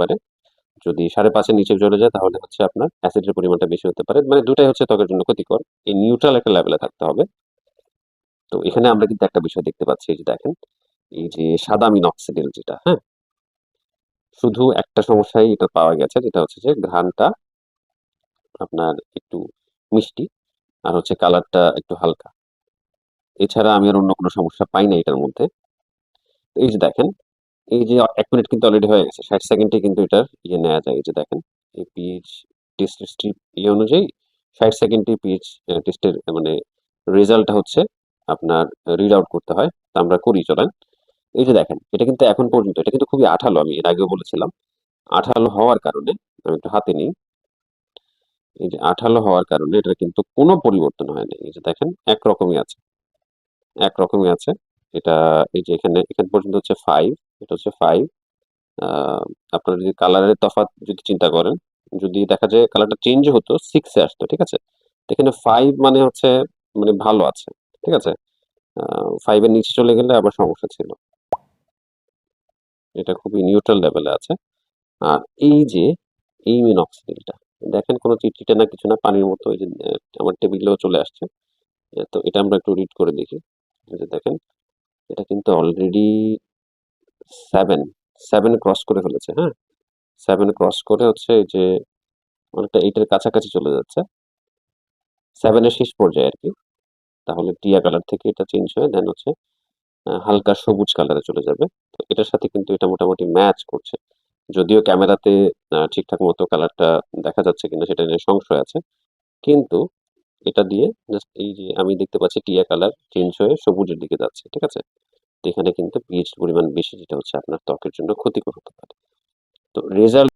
পারে। যদি 5.5 এর নিচে চলে যায় তাহলে হচ্ছে আপনার অ্যাসিডের পরিমাণটা বেশি হতে পারে। মানে দুটাই হচ্ছে ত্বকের জন্য ক্ষতিকর। এই নিউট্রাল একটা লেভেলে থাকতে হবে। তো এখানে আমরা কিন্তু একটা বিষয় দেখতে পাচ্ছি, এই যে দেখেন, এই যে সাদা মিনক্সিডিল যেটা, হ্যাঁ? শুধু একটা সমস্যাই এটা পাওয়া গেছে, যেটা হচ্ছে যে ঘ্রাণটা আপনার একটু মিষ্টি আর হচ্ছে কালারটা একটু হালকা। এছাড়া আমি আর অন্য কোনো সমস্যা পাই না এটার মধ্যে। তো এই যে দেখেন, এই যে ১ মিনিট কিন্তু অলরেডি হয়ে গেছে। ৬০ সেকেন্ডে কিন্তু এটার নেয়া যায়। এই যে দেখেন, এই পিএইচ টেস্ট স্ট্রিপ অনুযায়ী ৬০ সেকেন্ডে পিএইচ টেস্টের মানে রেজাল্টটা হচ্ছে আপনার রিড আউট করতে হয়। তা আমরা করি, চলেন। এই যে দেখেন, এটা কিন্তু এখন পর্যন্ত এটা কিন্তু খুবই আঠালো, আমি এর আগেও বলেছিলাম। আঠালো হওয়ার কারণে আমি একটু হাতে নিই। এই যে আঠালো হওয়ার কারণে এটার কিন্তু কোনো পরিবর্তন হয় নাই। এই যে দেখেন, একরকমই আছে। একরকমই আছে। এটা এই যে এখান পর্যন্ত হচ্ছে 5, এটা হচ্ছে 5। আ আপনার যদি কালারের তফাৎ যদি চিন্তা করেন, যদি দেখা যায় কালারটা চেঞ্জ হতো 6 এ আসতো, ঠিক আছে? তো এখানে 5 মানে হচ্ছে মানে ভালো আছে। ঠিক আছে? আ 5 এর নিচে চলে গেলে আবার সমস্যা ছিল। এটা খুবই নিউট্রাল লেভেলে আছে। আর এই যে এই মিনক্সিডিলটা দেখেন, কোনো চিটচিটে না, কিছু না, পানির মতো। এই যে আমার টেবিলেও চলে আসছে। তো এটা আমরা একটু রিড করে দেখি। এই যে দেখেন, এটা কিন্তু অলরেডি 7, 7 ক্রস করে ফেলেছে, হ্যাঁ? 7 ক্রস করে হচ্ছে এই যে অনেকটা 8 এর কাছাকাছি চলে যাচ্ছে। 7 এর শেষ পর্যায়ে আরকি। তাহলে টিয়া কালার থেকে এটা চেঞ্জ হয়ে দেন হচ্ছে হালকা সবুজ কালারে চলে যাবে। তো এটার সাথে কিন্তু এটা মোটামুটি ম্যাচ করছে। যদিও ক্যামেরাতে ঠিকঠাক মতো কালারটা দেখা যাচ্ছে কিনা সেটা নিয়ে সংশয় আছে। কিন্তু এটা দিয়ে জাস্ট এই যে আমি দেখতে পাচ্ছি টিয়া কালার চেঞ্জ হয়ে সবুজের দিকে যাচ্ছে। ঠিক আছে? তো এখানে কিন্তু পিএইচ এর পরিমাণ বেশি, যেটা হচ্ছে আপনার ত্বকের জন্য ক্ষতিকর হতে পারে। তো রেজাল্ট